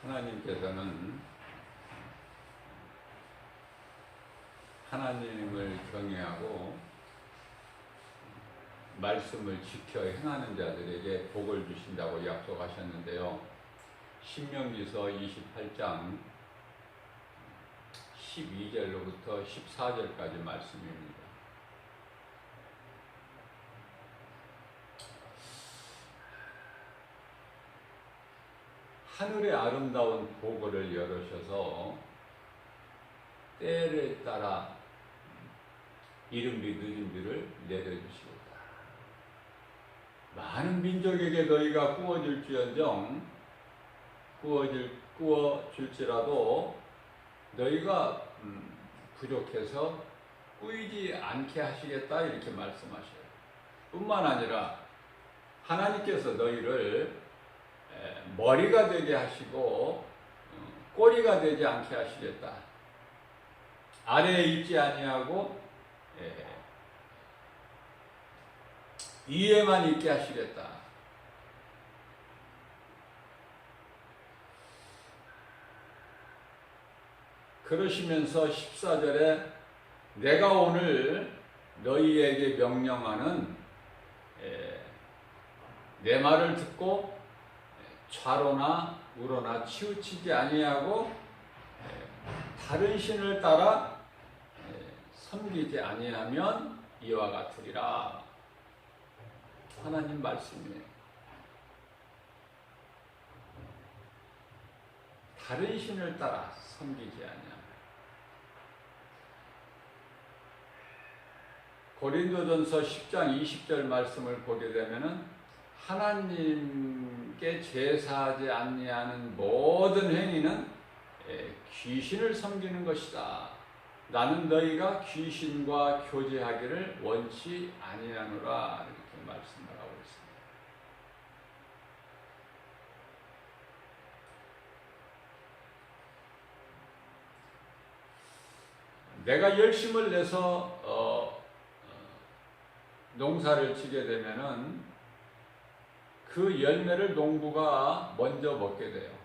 하나님께서는 하나님을 경외하고 말씀을 지켜 행하는 자들에게 복을 주신다고 약속하셨는데요. 신명기서 28장 12절로부터 14절까지 말씀입니다. 하늘의 아름다운 보고를 열으셔서 때에 따라 이른비 늦은비를 내려주시겠다. 많은 민족에게 너희가 구워줄지언정 구워줄지라도 너희가 부족해서 꾸이지 않게 하시겠다 이렇게 말씀하셔요. 뿐만 아니라 하나님께서 너희를 머리가 되게 하시고 꼬리가 되지 않게 하시겠다. 아래에 있지 아니하고 위에만 있게 하시겠다. 그러시면서 14절에 내가 오늘 너희에게 명령하는 내 말을 듣고 좌로나 우로나 치우치지 아니하고 다른 신을 따라 섬기지 아니하면 이와 같으리라. 하나님 말씀이에요. 다른 신을 따라 섬기지 아니하면. 고린도전서 10장 20절 말씀을 보게 되면은 하나님께 제사하지 아니하는 모든 행위는 귀신을 섬기는 것이다. 나는 너희가 귀신과 교제하기를 원치 아니하노라. 이렇게 말씀을 하고 있습니다. 내가 열심을 내서 농사를 지게 되면은 그 열매를 농부가 먼저 먹게 돼요.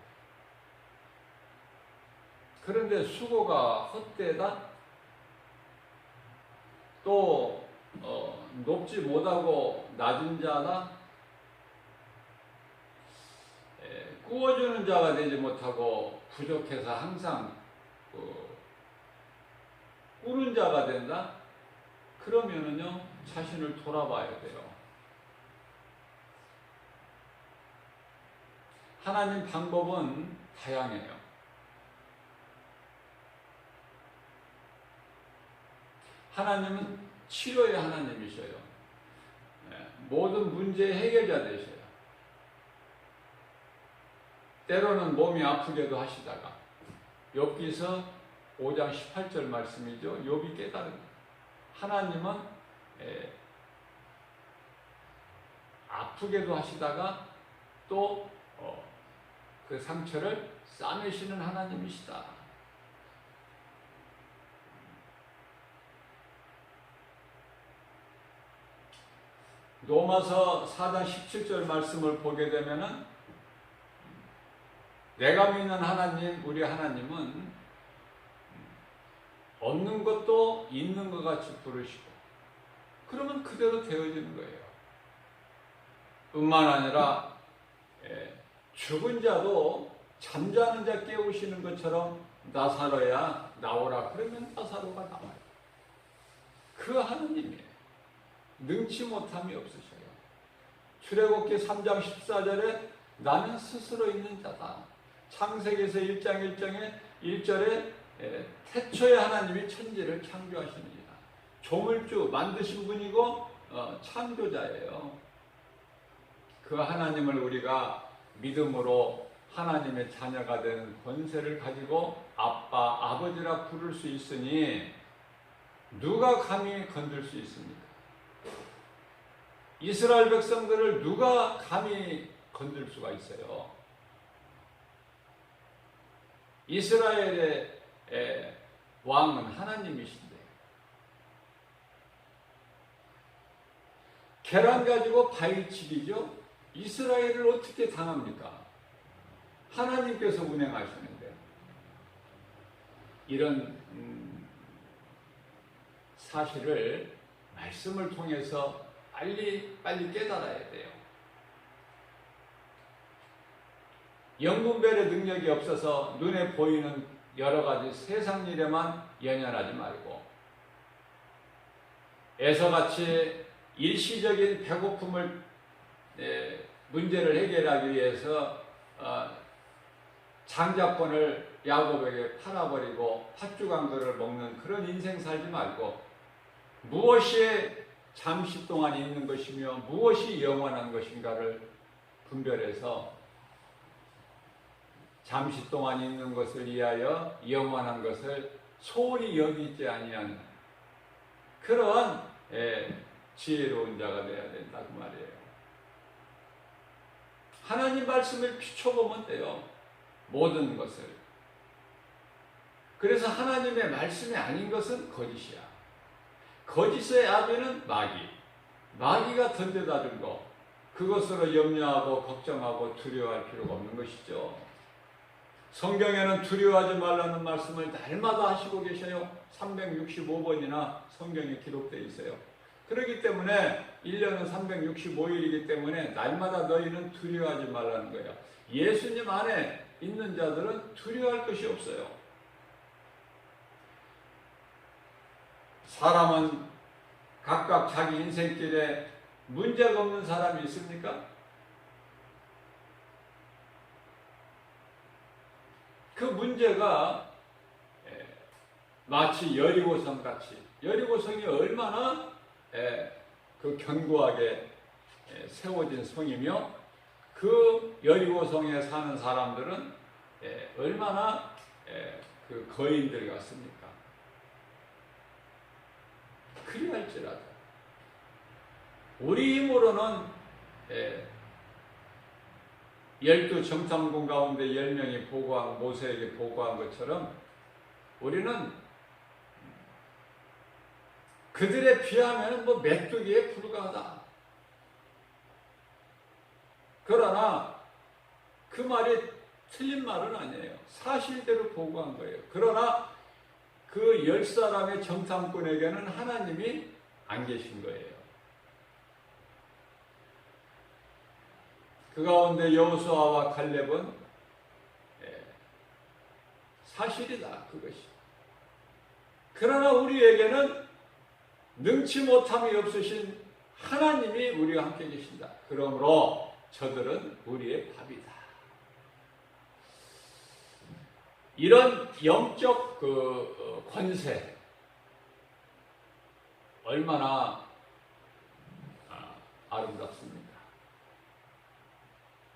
그런데 수고가 헛되다? 또 높지 못하고 낮은 자다? 구워주는 자가 되지 못하고 부족해서 항상 꾸는 자가 된다? 그러면은요 자신을 돌아봐야 돼요. 하나님 방법은 다양해요. 하나님은 치료의 하나님이셔요. 모든 문제의 해결자 되셔요. 때로는 몸이 아프게도 하시다가 욥기서 5장 18절 말씀이죠. 욥이 깨달은 하나님은 아프게도 하시다가 또 그 상처를 싸매시는 하나님이시다. 로마서 4장 17절 말씀을 보게 되면은 내가 믿는 하나님, 우리 하나님은 없는 것도 있는 것 같이 부르시고 그러면 그대로 되어지는 거예요. 뿐만 아니라 죽은 자도 잠자는 자 깨우시는 것처럼 나사로야 나오라 그러면 나사로가 나와요. 그 하나님이에요. 능치 못함이 없으셔요. 출애굽기 3장 14절에 나는 스스로 있는 자다. 창세기에서 1장 1절에 태초에 하나님이 천지를 창조하시느니라. 조물주 만드신 분이고 창조자예요. 그 하나님을 우리가 믿음으로 하나님의 자녀가 되는 권세를 가지고 아빠, 아버지라 부를 수 있으니 누가 감히 건들 수 있습니까? 이스라엘 백성들을 누가 감히 건들 수가 있어요? 이스라엘의 왕은 하나님이신데 계란 가지고 바위치기죠? 이스라엘을 어떻게 당합니까? 하나님께서 운행하시는데 이런 사실을 말씀을 통해서 빨리 깨달아야 돼요. 영분별의 능력이 없어서 눈에 보이는 여러 가지 세상 일에만 연연하지 말고 에서같이 일시적인 배고픔을 문제를 해결하기 위해서 장자권을 야곱에게 팔아버리고 팥죽한 그릇을 먹는 그런 인생 살지 말고 무엇이 잠시 동안 있는 것이며 무엇이 영원한 것인가를 분별해서 잠시 동안 있는 것을 위하여 영원한 것을 소홀히 여기지 아니한 그러한 지혜로운 자가 되어야 된다고 말이에요. 하나님 말씀을 비춰보면 돼요. 모든 것을. 그래서 하나님의 말씀이 아닌 것은 거짓이야. 거짓의 아비는 마귀. 마귀가 던져다 준 거. 그것으로 염려하고 걱정하고 두려워할 필요가 없는 것이죠. 성경에는 두려워하지 말라는 말씀을 날마다 하시고 계셔요. 365번이나 성경에 기록되어 있어요. 그렇기 때문에 1년은 365일이기 때문에 날마다 너희는 두려워하지 말라는 거예요. 예수님 안에 있는 자들은 두려워할 것이 없어요. 사람은 각각 자기 인생길에 문제가 없는 사람이 있습니까? 그 문제가 마치 여리고성 같이, 여리고성이 얼마나 그 견고하게 세워진 성이며 그 여리고성에 사는 사람들은 얼마나 그 거인들 같습니까? 그리할지라도 우리 힘으로는 12정탐꾼 가운데 10명이 보고한 모세에게 보고한 것처럼 우리는 그들에 비하면 뭐 메뚜기에 불과하다. 그러나 그 말이 틀린 말은 아니에요. 사실대로 보고한 거예요. 그러나 그 10사람의 정탐꾼에게는 하나님이 안 계신 거예요. 그 가운데 여호수아와 갈렙은 사실이다, 그것이. 그러나 우리에게는 능치 못함이 없으신 하나님이 우리와 함께 계신다. 그러므로 저들은 우리의 밥이다. 이런 영적 권세 얼마나 아름답습니까?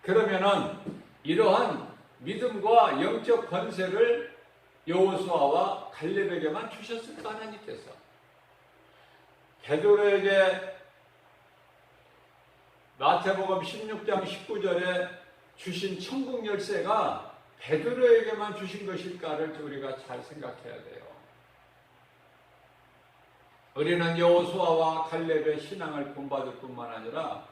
그러면은 이러한 믿음과 영적 권세를 여호수아와 갈렙에게만 주셨을까 하나님께서? 베드로에게 마태복음 16장 19절에 주신 천국 열쇠가 베드로에게만 주신 것일까를 우리가 잘 생각해야 돼요. 우리는 여호수아와 갈렙의 신앙을 본받을 뿐만 아니라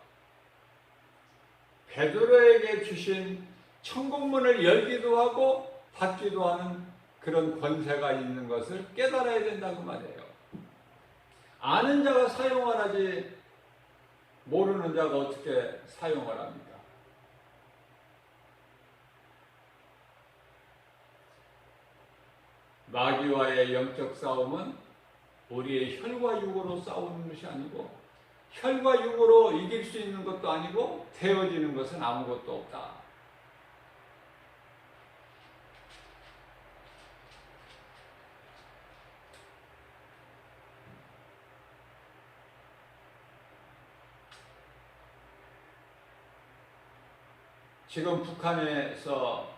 베드로에게 주신 천국문을 열기도 하고 닫기도 하는 그런 권세가 있는 것을 깨달아야 된다고 말해요. 아는 자가 사용하라지 모르는 자가 어떻게 사용을 합니까? 마귀와의 영적 싸움은 우리의 혈과 육으로 싸우는 것이 아니고 혈과 육으로 이길 수 있는 것도 아니고 되어지는 것은 아무것도 없다. 지금 북한에서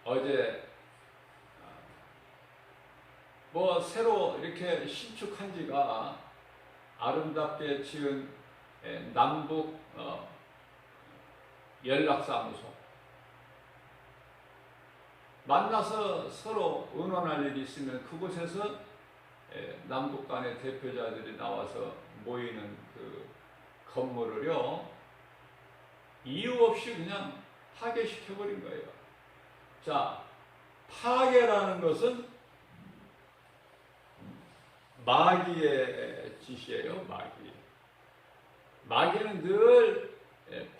어제 뭐 새로 이렇게 신축한 지가 아름답게 지은 남북 연락사무소 만나서 서로 의논할 일이 있으면 그곳에서 남북 간의 대표자들이 나와서 모이는 그 건물을요 이유 없이 그냥 파괴시켜버린 거예요. 자, 파괴라는 것은 마귀의 짓이에요. 마귀는 늘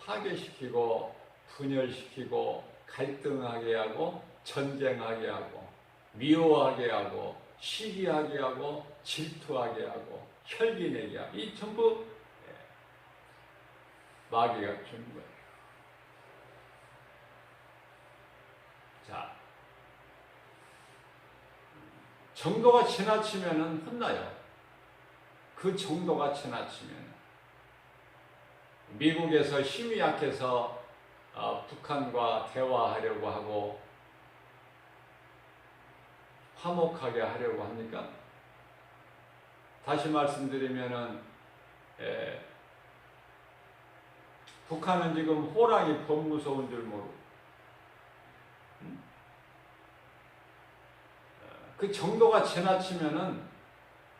파괴시키고 분열시키고 갈등하게 하고 전쟁하게 하고 미워하게 하고 시기하게 하고 질투하게 하고 혈기내게 하고 이 전부 마귀가 주는 거예요. 자, 정도가 지나치면은 혼나요. 그 정도가 지나치면 미국에서 힘이 약해서 북한과 대화하려고 하고 화목하게 하려고 합니까? 다시 말씀드리면은 북한은 지금 호랑이 더 무서운 줄 모르고 그 정도가 지나치면은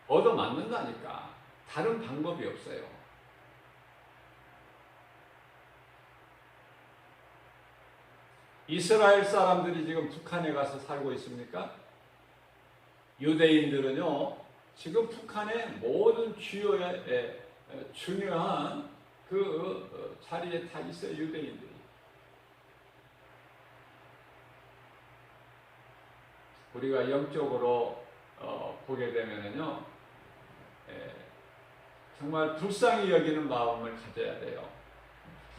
얻어맞는다니까. 다른 방법이 없어요. 이스라엘 사람들이 지금 북한에 가서 살고 있습니까? 유대인들은요, 지금 북한의 모든 중요한 그 자리에 다 있어요, 유대인들이. 우리가 영적으로 보게 되면은요, 정말 불쌍히 여기는 마음을 가져야 돼요.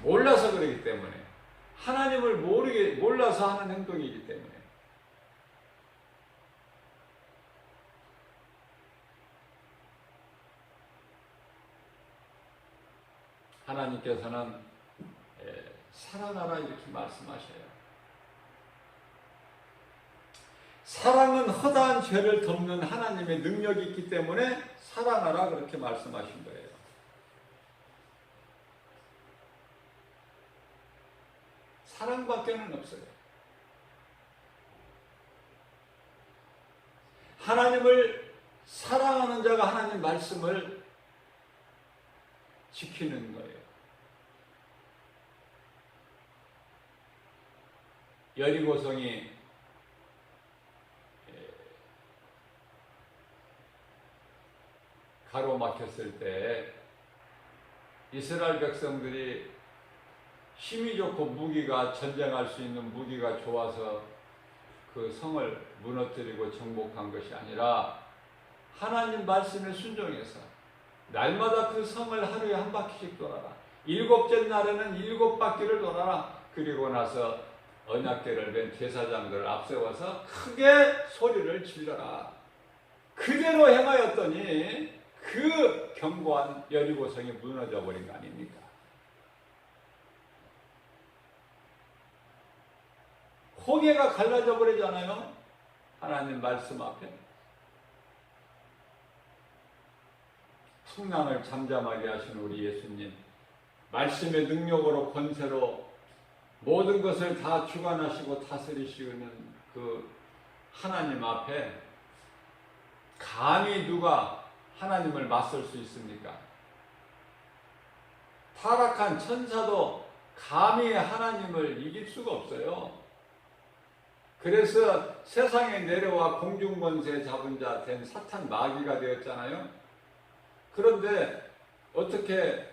몰라서 그러기 때문에. 하나님을 몰라서 하는 행동이기 때문에. 하나님께서는 사랑하라 이렇게 말씀하셔요. 사랑은 허다한 죄를 덮는 하나님의 능력이 있기 때문에 사랑하라 그렇게 말씀하신 거예요. 사랑밖에는 없어요. 하나님을 사랑하는 자가 하나님 말씀을 지키는 거예요. 여리고성이 가로막혔을 때 이스라엘 백성들이 힘이 좋고 무기가 전쟁할 수 있는 무기가 좋아서 그 성을 무너뜨리고 정복한 것이 아니라 하나님 말씀에 순종해서 날마다 그 성을 하루에 한 바퀴씩 돌아라. 7째 날에는 7바퀴를 돌아라. 그리고 나서 언약궤를 맨 제사장들을 앞세워서 크게 소리를 질러라. 그대로 행하였더니 그 견고한 여리고성이 무너져 버린 거 아닙니까? 고개가 갈라져 버리잖아요. 하나님 말씀 앞에. 풍랑을 잠잠하게 하신 우리 예수님, 말씀의 능력으로 권세로 모든 것을 다 주관하시고 다스리시는 그 하나님 앞에 감히 누가 하나님을 맞설 수 있습니까? 타락한 천사도 감히 하나님을 이길 수가 없어요. 그래서 세상에 내려와 공중권세 잡은 자 된 사탄 마귀가 되었잖아요. 그런데 어떻게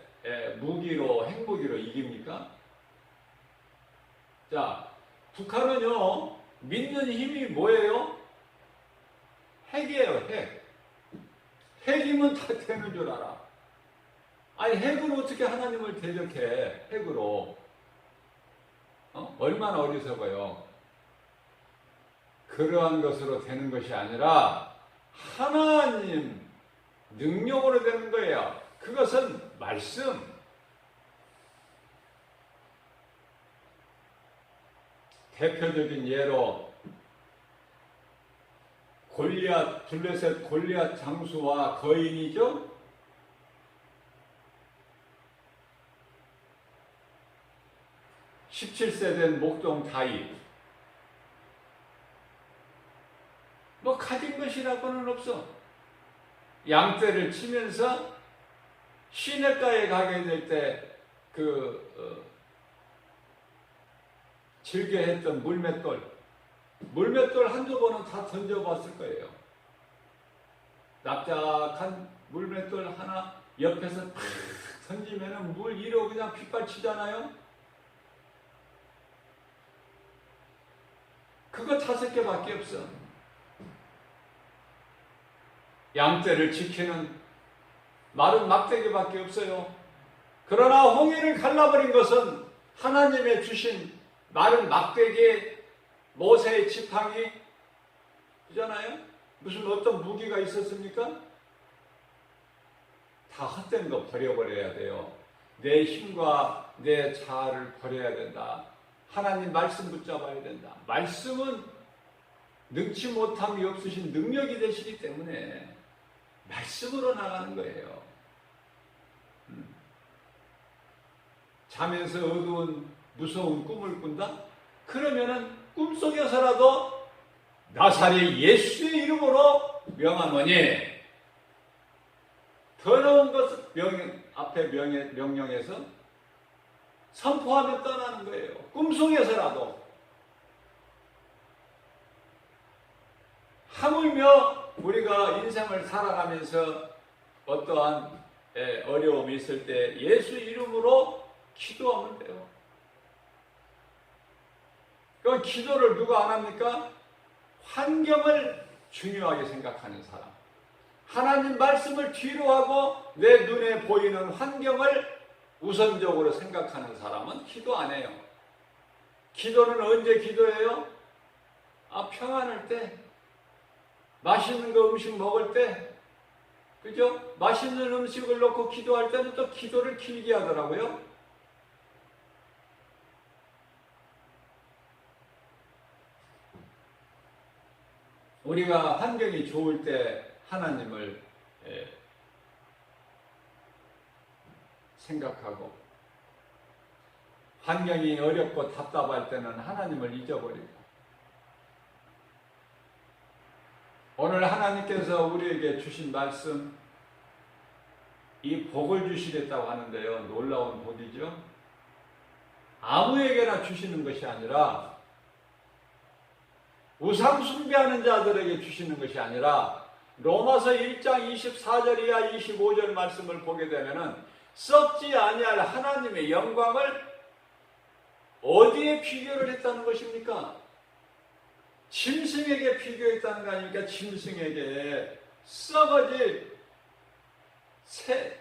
무기로 핵무기로 이깁니까? 자, 북한은요 믿는 힘이 뭐예요? 핵이에요. 핵이면 다 되는 줄 알아. 아니 핵으로 어떻게 하나님을 대적해? 핵으로 얼마나 어리석어요. 그러한 것으로 되는 것이 아니라 하나님 능력으로 되는 거예요. 그것은 말씀. 대표적인 예로 블레셋 골리앗 장수와 거인이죠. (17세) 된 목동 다윗. 뭐 가진 것이라고는 없어. 양떼를 치면서 시냇가에 가게 될 때 즐겨 했던 물맷돌 한두 번은 다 던져봤을 거예요. 납작한 물맷돌 하나 옆에서 탁 던지면은 물 위로 그냥 빗발치잖아요. 그거 5개밖에 없어. 양떼를 지키는 마른 막대기밖에 없어요. 그러나 홍해를 갈라버린 것은 하나님의 주신 마른 막대기에 모세의 지팡이 그잖아요. 무슨 어떤 무기가 있었습니까? 다 헛된 거 버려버려야 돼요. 내 힘과 내 자아를 버려야 된다. 하나님 말씀 붙잡아야 된다. 말씀은 능치 못함이 없으신 능력이 되시기 때문에 말씀으로 나가는 거예요. 자면서 어두운 무서운 꿈을 꾼다? 그러면은 꿈속에서라도 나사렛 예수의 이름으로 명하노니, 더러운 것을 앞에 명령해서 선포하며 떠나는 거예요. 꿈속에서라도. 하물며 우리가 인생을 살아가면서 어떠한 어려움이 있을 때 예수 이름으로 기도하면 돼요. 그럼 기도를 누가 안 합니까? 환경을 중요하게 생각하는 사람. 하나님 말씀을 뒤로 하고 내 눈에 보이는 환경을 우선적으로 생각하는 사람은 기도 안 해요. 기도는 언제 기도해요? 평안할 때, 맛있는 거 음식 먹을 때, 그죠? 맛있는 음식을 넣고 기도할 때는 또 기도를 길게 하더라고요. 우리가 환경이 좋을 때 하나님을 생각하고, 환경이 어렵고 답답할 때는 하나님을 잊어버리고, 오늘 하나님께서 우리에게 주신 말씀, 이 복을 주시겠다고 하는데요. 놀라운 복이죠. 아무에게나 주시는 것이 아니라, 우상 숭배하는 자들에게 주시는 것이 아니라, 로마서 1장 24절 이하 25절 말씀을 보게 되면은 썩지 아니할 하나님의 영광을 어디에 비교를 했다는 것입니까? 짐승에게 비교했다는 거 아닙니까? 짐승에게 썩어질 새,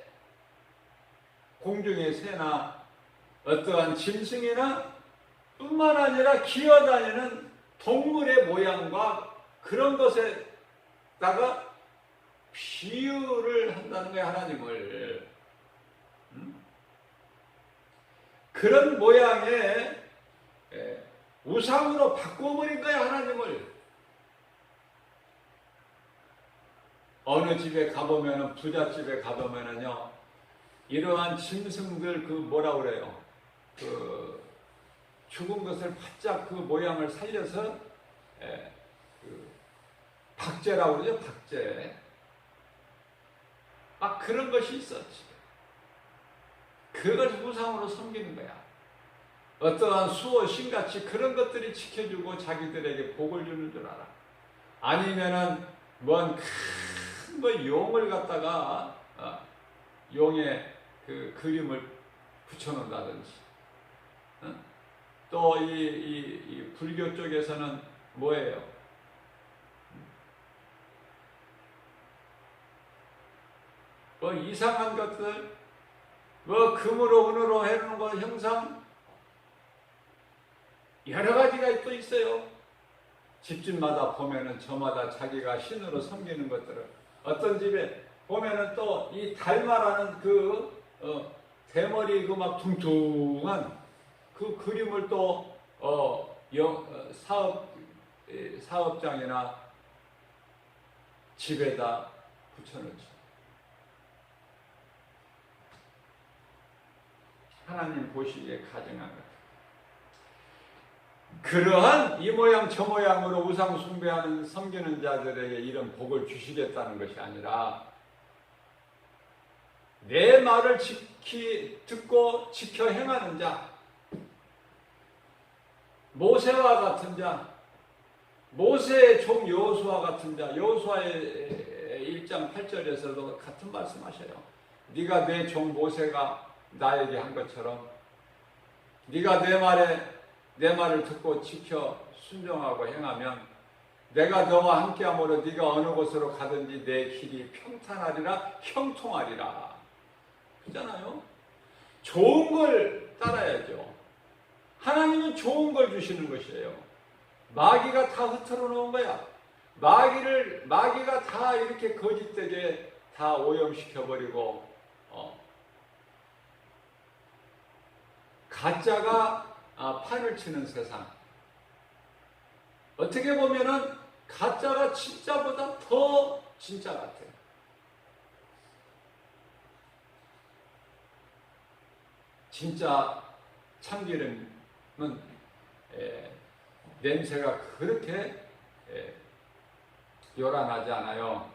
공중의 새나 어떠한 짐승이나 뿐만 아니라 기어다니는 동물의 모양과 그런 것에다가 비유를 한다는 거예요, 하나님을. 그런 모양의 우상으로 바꿔버린 거야, 하나님을. 어느 집에 가보면은, 부잣집에 가보면은요, 이러한 짐승들 뭐라 그래요? 죽은 것을 바짝 그 모양을 살려서, 박제라고 그러죠, 박제. 막 그런 것이 있었지. 그걸 우상으로 섬기는 거야. 어떠한 수호, 신같이 그런 것들이 지켜주고 자기들에게 복을 주는 줄 알아. 아니면은, 뭔 큰 용을 갖다가, 용의 그 그림을 붙여놓는다든지. 또 이 불교 쪽에서는 뭐예요? 뭐 이상한 것들, 뭐 금으로 은으로 해놓은 거 형상, 여러 가지가 또 있어요. 집집마다 보면은 저마다 자기가 신으로 섬기는 것들을, 어떤 집에 보면은 또 이 달마라는 대머리 막 퉁퉁한 그 그림을 또 사업장이나 집에다 붙여놓죠. 하나님 보시기에 가증한 것. 그러한 이 모양 저 모양으로 우상 숭배하는 섬기는 자들에게 이런 복을 주시겠다는 것이 아니라, 내 말을 듣고 지켜 행하는 자, 모세와 같은 자, 모세의 종 여호수아 같은 자, 여호수아의 1장 8절에서도 같은 말씀하셔요. 네가 내 종 모세가 나에게 한 것처럼 네가 내 말을 듣고 지켜 순종하고 행하면 내가 너와 함께함으로 네가 어느 곳으로 가든지 내 길이 평탄하리라 형통하리라. 그렇잖아요. 좋은 걸 따라야죠. 하나님은 좋은 걸 주시는 것이에요. 마귀가 다 흐트러 놓은 거야. 마귀가 다 이렇게 거짓되게 다 오염시켜버리고 가짜가 판을 치는 세상. 어떻게 보면은 가짜가 진짜보다 더 진짜 같아요. 진짜 참기름은 냄새가 그렇게 요란하지 않아요.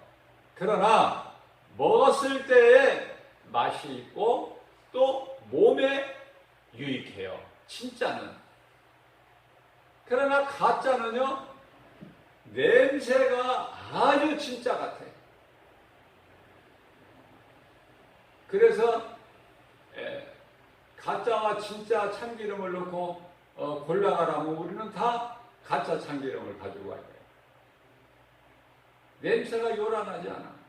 그러나 먹었을 때에 맛이 있고 또 몸에 유익해요. 진짜는. 그러나 가짜는요, 냄새가 아주 진짜 같아요. 그래서 가짜와 진짜 참기름을 넣고 골라가라면 우리는 다 가짜 참기름을 가지고 가야 돼요. 냄새가 요란하지 않아.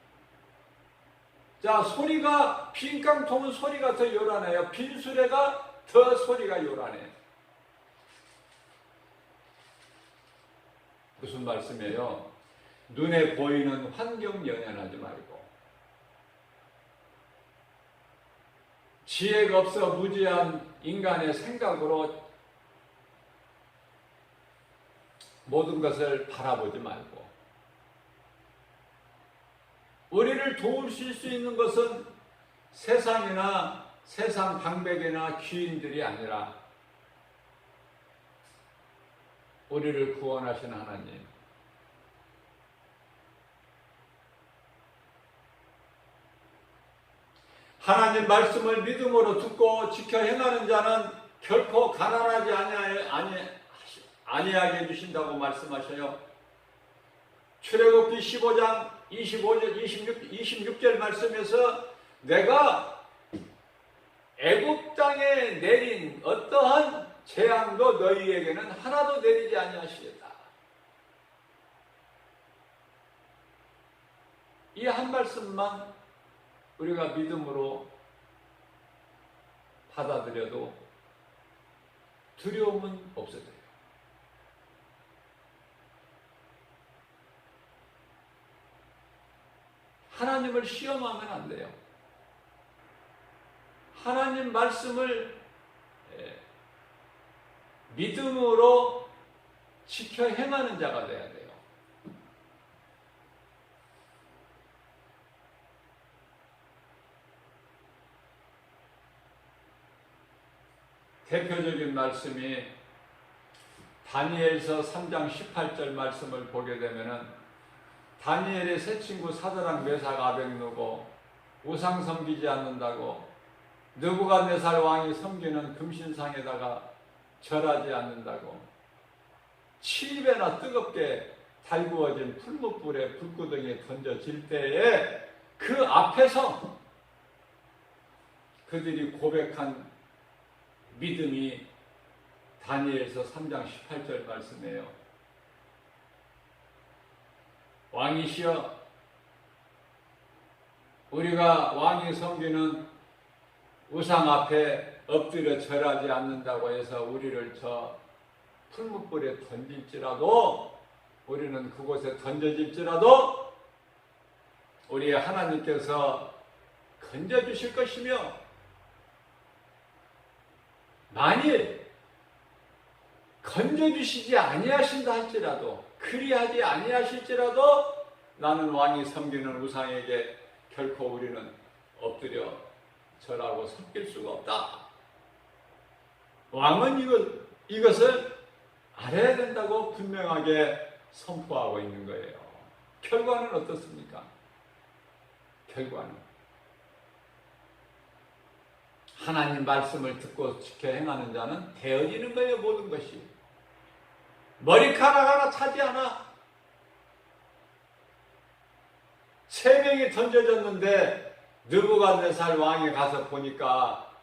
자, 소리가, 빈 깡통은 소리가 더 요란해요. 빈 수레가 더 소리가 요란해요. 무슨 말씀이에요? 눈에 보이는 환경 연연하지 말고, 지혜가 없어 무지한 인간의 생각으로 모든 것을 바라보지 말고, 우리를 도우실 수 있는 것은 세상이나 세상 방백이나 귀인들이 아니라 우리를 구원하신 하나님. 하나님 말씀을 믿음으로 듣고 지켜 행하는 자는 결코 가난하지 아니하게 해주신다고 말씀하셔요. 출애굽기 15장 25절 26절 말씀에서 내가 애굽 땅에 내린 어떠한 재앙도 너희에게는 하나도 내리지 아니하시겠다. 이 한 말씀만 우리가 믿음으로 받아들여도 두려움은 없어져요. 하나님을 시험하면 안 돼요. 하나님 말씀을 믿음으로 지켜 행하는 자가 돼야 돼요. 대표적인 말씀이 다니엘서 3장 18절 말씀을 보게 되면은 다니엘의 세 친구 사드락 메삭 아벳느고 우상 섬기지 않는다고, 느부갓네살 왕이 섬기는 금신상에다가 절하지 않는다고, 7배나 뜨겁게 달구어진 풀무불에 불구덩이에 던져질 때에 그 앞에서 그들이 고백한 믿음이 다니엘서 3장 18절 말씀이에요. 왕이시여, 우리가 왕이 섬기는 우상 앞에 엎드려 절하지 않는다고 해서 우리를 저 풀무불에 던질지라도, 우리는 그곳에 던져질지라도 우리 하나님께서 건져주실 것이며, 만일 건져주시지 아니하신다 할지라도, 그리하지 아니하실지라도 나는 왕이 섬기는 우상에게 결코 우리는 엎드려 절하고 섬길 수가 없다. 왕은 이것을 알아야 된다고 분명하게 선포하고 있는 거예요. 결과는 어떻습니까? 결과는 하나님 말씀을 듣고 지켜 행하는 자는 되어지는 거예요. 모든 것이. 머리카락 하나 차지 않아. 3명이 던져졌는데 느부갓네살 왕이 가서 보니까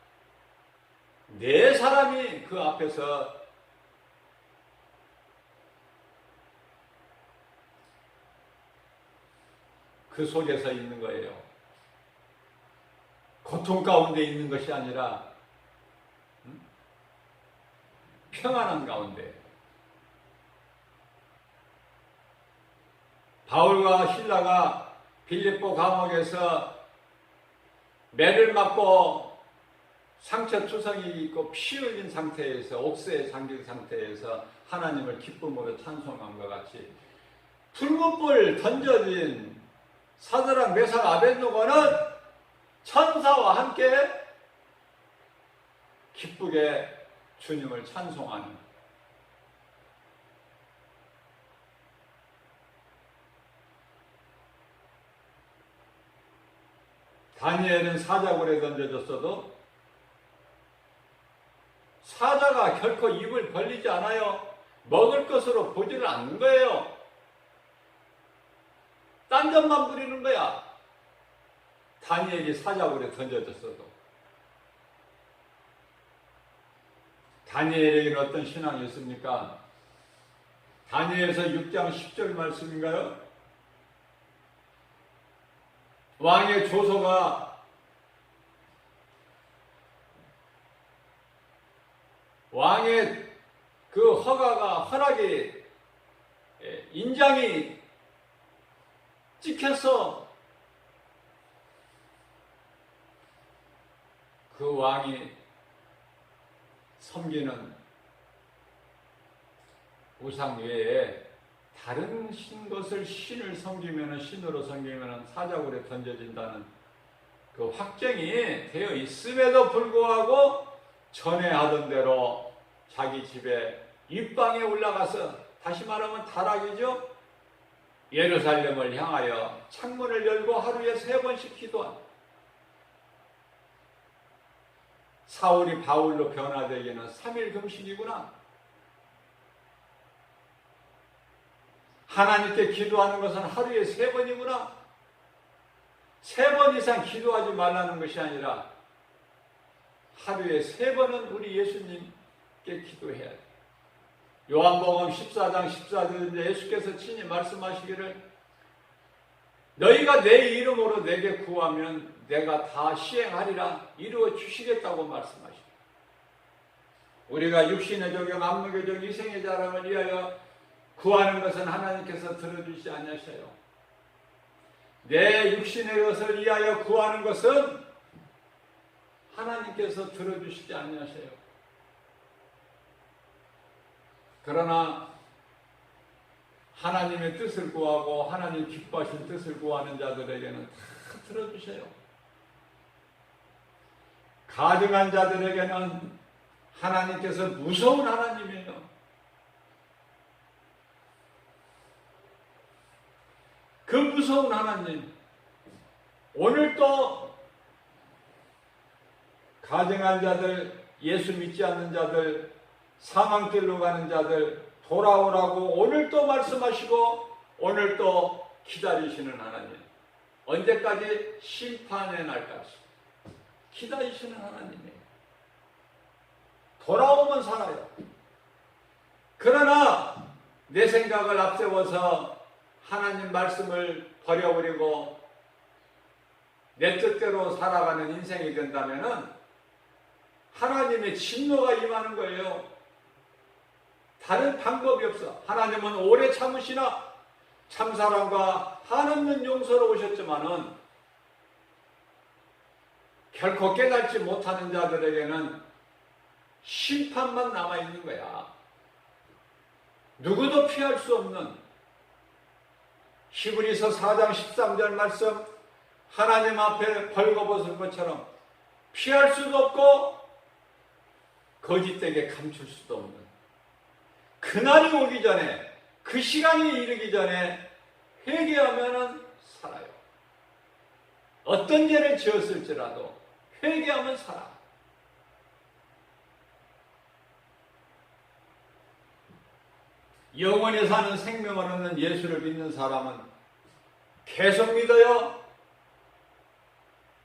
4사람이 그 앞에서 그 속에서 있는 거예요. 고통 가운데 있는 것이 아니라 평안한 가운데. 바울과 실라가 빌립보 감옥에서 매를 맞고 상처 투성이 있고 피 흘린 상태에서 옥새에 잠긴 상태에서 하나님을 기쁨으로 찬송한 것 같이 불못불 던져진 사드락 메삭 아벳느고는 천사와 함께 기쁘게 주님을 찬송하는, 다니엘은 사자굴에 던져졌어도 사자가 결코 입을 벌리지 않아요. 먹을 것으로 보지를 않는 거예요. 딴 점만 부리는 거야. 다니엘이 사자굴에 던져졌어도. 다니엘에게는 어떤 신앙이 있습니까? 다니엘서 6장 10절 말씀인가요? 왕의 조서가 왕의 그 허락이 인장이 찍혀서 그 왕이 섬기는 우상 외에 다른 것을 신을 섬기면 신으로 섬기면 사자굴에 던져진다는 그 확정이 되어 있음에도 불구하고 전에 하던 대로 자기 집에 입방에 올라가서, 다시 말하면 타락이죠. 예루살렘을 향하여 창문을 열고 하루에 3번씩 기도한 사울이 바울로 변화되기는 3일 금식이구나. 하나님께 기도하는 것은 하루에 3번이구나. 3번 이상 기도하지 말라는 것이 아니라 하루에 3번은 우리 예수님께 기도해야 돼. 요한복음 14장 14절인데 예수께서 친히 말씀하시기를 너희가 내 이름으로 내게 구하면 내가 다 시행하리라 이루어 주시겠다고 말씀하시고, 우리가 육신의 조경, 안목의 조경, 이생의 자랑을 위하여 구하는 것은 하나님께서 들어주시지 아니하셔요. 내 육신의 것을 위하여 구하는 것은 하나님께서 들어주시지 아니하셔요. 그러나 하나님의 뜻을 구하고 하나님 기뻐하신 뜻을 구하는 자들에게는 다 들어주셔요. 가증한 자들에게는 하나님께서 무서운 하나님이에요. 그 무서운 하나님, 오늘도 가증한 자들, 예수 믿지 않는 자들, 사망길로 가는 자들 돌아오라고 오늘도 말씀하시고 오늘도 기다리시는 하나님. 언제까지? 심판의 날까지 기다리시는 하나님이에요. 돌아오면 살아요. 그러나 내 생각을 앞세워서 하나님 말씀을 버려버리고 내 뜻대로 살아가는 인생이 된다면 하나님의 진노가 임하는 거예요. 다른 방법이 없어. 하나님은 오래 참으시나 참사랑과 한없는 용서로 오셨지만은 결코 깨닫지 못하는 자들에게는 심판만 남아있는 거야. 누구도 피할 수 없는 히브리서 4장 13절 말씀, 하나님 앞에 벌거벗은 것처럼 피할 수도 없고 거짓되게 감출 수도 없는 그날이 오기 전에, 그 시간이 이르기 전에 회개하면 살아요. 어떤 죄를 지었을지라도 회개하면 살아. 영원히 사는 생명을 얻는 예수를 믿는 사람은 계속 믿어요?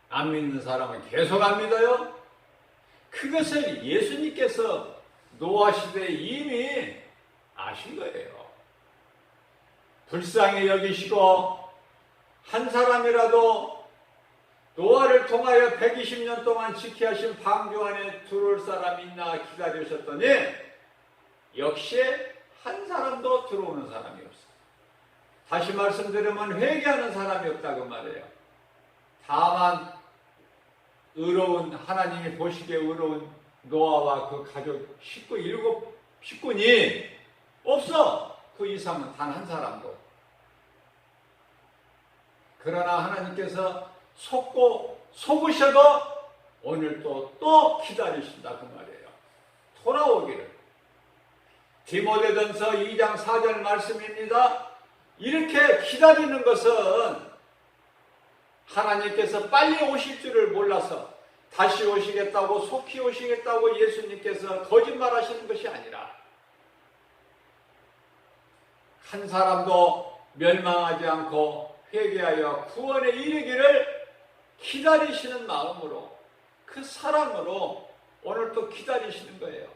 안 믿는 사람은 계속 안 믿어요? 그것을 예수님께서 노아 시대에 이미 아신 거예요. 불쌍히 여기시고 한 사람이라도 노아를 통하여 120년 동안 지키 하신 방주 안에 들어올 사람이 있나 기다리셨더니 역시 한 사람도 들어오는 사람이 없어요. 다시 말씀드리면 회개하는 사람이 없다고 말해요. 다만 의로운, 하나님이 보시기에 의로운 노아와 그 가족 식군이 없어. 그 이상은 단 한 사람도. 그러나 하나님께서 속으셔도 오늘도 또 기다리신다 그 말이에요. 돌아오기를. 디모데전서 2장 4절 말씀입니다. 이렇게 기다리는 것은 하나님께서 빨리 오실 줄을 몰라서 다시 오시겠다고 속히 오시겠다고 예수님께서 거짓말하시는 것이 아니라 한 사람도 멸망하지 않고 회개하여 구원에 이르기를 기다리시는 마음으로 그 사랑으로 오늘 또 기다리시는 거예요.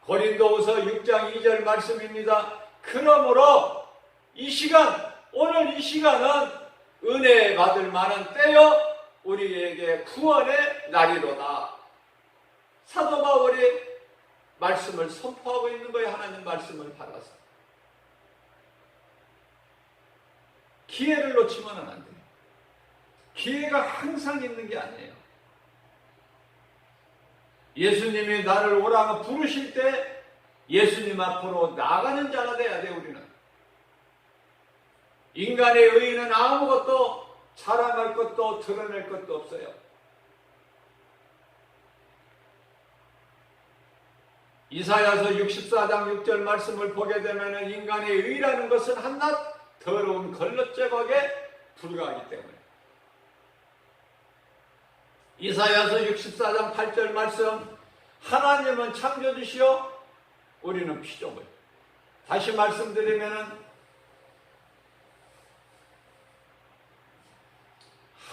고린도후서 6장 2절 말씀입니다. 그러므로 이 시간, 오늘 이 시간은 은혜 받을 만한 때요 우리에게 구원의 날이로다. 사도 바울이 말씀을 선포하고 있는 거예요. 하나님 말씀을 받아서. 기회를 놓치면 안 돼요. 기회가 항상 있는 게 아니에요. 예수님이 나를 오라고 부르실 때 예수님 앞으로 나가는 자가 돼야 돼 우리는. 인간의 의의는 아무것도 자랑할 것도 드러낼 것도 없어요. 이사야서 64장 6절 말씀을 보게 되면 인간의 의의라는 것은 한낱 더러운 걸럿제각에 불과하기 때문에. 이사야서 64장 8절 말씀, 하나님은 창조주시오 우리는 피조물. 다시 말씀드리면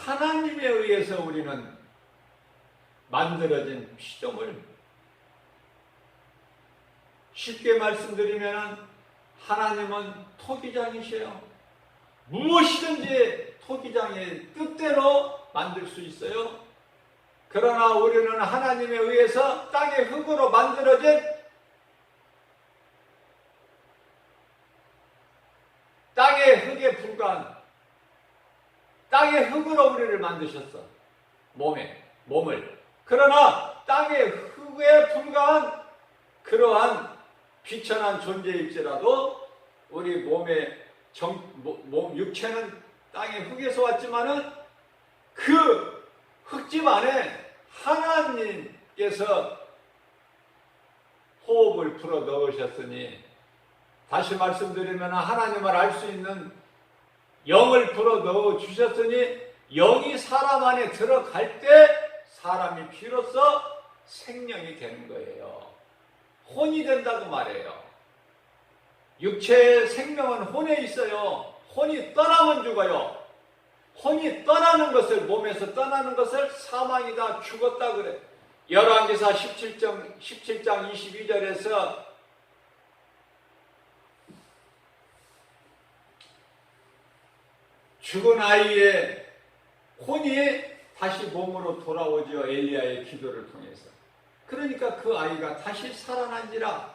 하나님에 의해서 우리는 만들어진 피조물. 쉽게 말씀드리면 하나님은 토기장이셔요. 무엇이든지 토기장의 뜻대로 만들 수 있어요. 그러나 우리는 하나님에 의해서 땅의 흙으로 만들어진 땅의 흙에 불과한 땅의 흙으로 우리를 만드셨어. 몸을. 그러나 땅의 흙에 불과한 그러한 비천한 존재일지라도 우리 몸의 육체는 땅의 흙에서 왔지만은 그 흙집 안에 하나님께서 호흡을 불어 넣으셨으니 다시 말씀드리면 하나님을 알 수 있는 영을 불어 넣어 주셨으니 영이 사람 안에 들어갈 때 사람이 비로소 생명이 되는 거예요. 혼이 된다고 말해요. 육체의 생명은 혼에 있어요. 혼이 떠나면 죽어요. 혼이 떠나는 것을, 몸에서 떠나는 것을 사망이다, 죽었다 그래. 열왕기사 17장 22절에서 죽은 아이의 혼이 다시 몸으로 돌아오죠. 엘리야의 기도를 통해서. 그러니까 그 아이가 다시 살아난지라.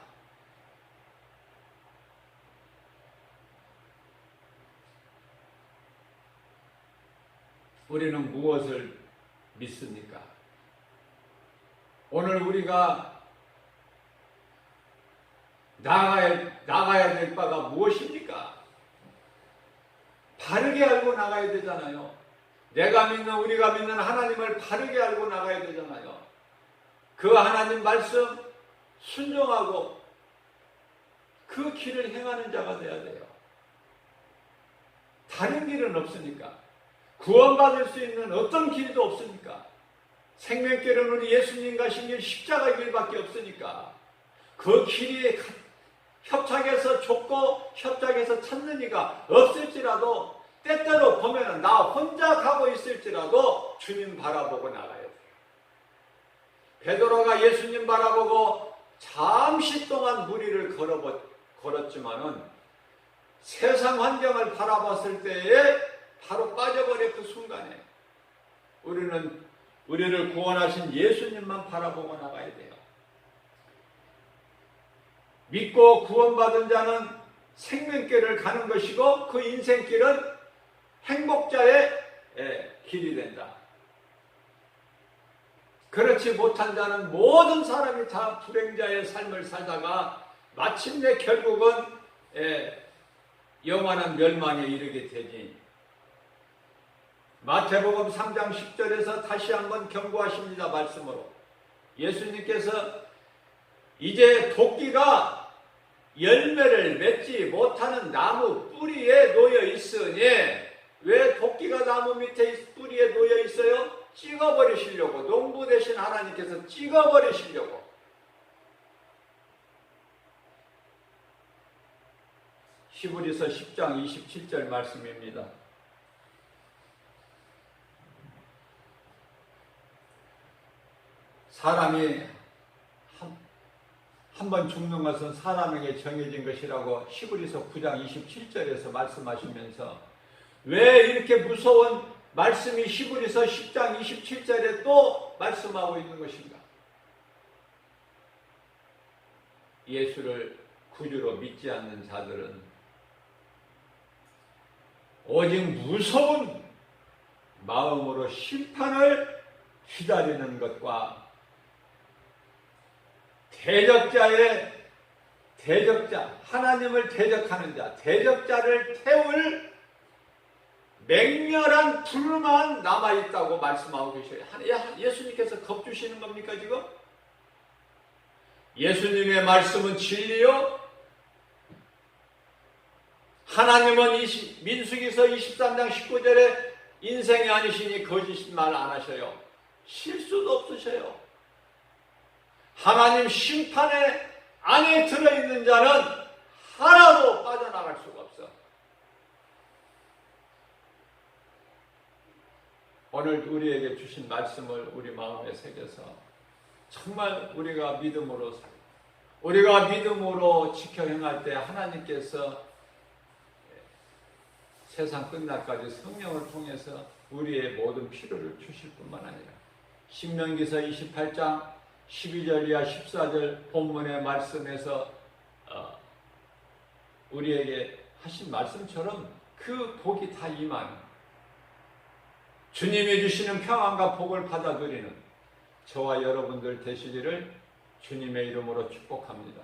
우리는 무엇을 믿습니까? 오늘 우리가 나가야 될 바가 무엇입니까? 바르게 알고 나가야 되잖아요. 우리가 믿는 하나님을 바르게 알고 나가야 되잖아요. 그 하나님 말씀 순종하고 그 길을 행하는 자가 되어야 돼요. 다른 길은 없으니까. 구원받을 수 있는 어떤 길도 없으니까. 생명길은 우리 예수님 가신 길 십자가 길밖에 없으니까. 그 길이 협착해서 좁고 협착해서 찾는 이가 없을지라도 때때로 보면은 나 혼자 가고 있을지라도 주님 바라보고 나가야 돼요. 베드로가 예수님 바라보고 잠시 동안 무리를 걸었지만은 세상 환경을 바라봤을 때에 바로 빠져버려. 그 순간에 우리를 구원하신 예수님만 바라보고 나가야 돼요. 믿고 구원받은 자는 생명길을 가는 것이고 그 인생길은 행복자의 길이 된다. 그렇지 못한 자는 모든 사람이 다 불행자의 삶을 살다가 마침내 결국은 영원한 멸망에 이르게 되지. 마태복음 3장 10절에서 다시 한번 경고하십니다. 말씀으로 예수님께서 이제 도끼가 열매를 맺지 못하는 나무 뿌리에 놓여 있으니, 왜 도끼가 나무 밑에 뿌리에 놓여 있어요? 찍어버리시려고. 농부 되신 하나님께서 찍어버리시려고. 히브리서 10장 27절 말씀입니다. 사람이 한 번 죽는 것은 사람에게 정해진 것이라고 히브리서 9장 27절에서 말씀하시면서 왜 이렇게 무서운 말씀이 히브리서 10장 27절에 또 말씀하고 있는 것인가? 예수를 구주로 믿지 않는 자들은 오직 무서운 마음으로 심판을 기다리는 것과 대적자, 하나님을 대적하는 자, 대적자를 태울 맹렬한 불만 남아있다고 말씀하고 계셔요. 예수님께서 겁주시는 겁니까 지금? 예수님의 말씀은 진리요? 하나님은 민수기서 23장 19절에 인생이 아니시니 거짓말 안 하셔요. 실수도 없으셔요. 하나님 심판의 안에 들어있는 자는 하나도 빠져나갈 수가 없어. 오늘 우리에게 주신 말씀을 우리 마음에 새겨서 정말 우리가 믿음으로 지켜 행할 때 하나님께서 세상 끝날까지 성령을 통해서 우리의 모든 필요를 주실 뿐만 아니라 신명기서 28장 12절 이하 14절 본문의 말씀에서 우리에게 하신 말씀처럼 그 복이 다 임하는, 주님이 주시는 평안과 복을 받아들이는 저와 여러분들 되시기를 주님의 이름으로 축복합니다.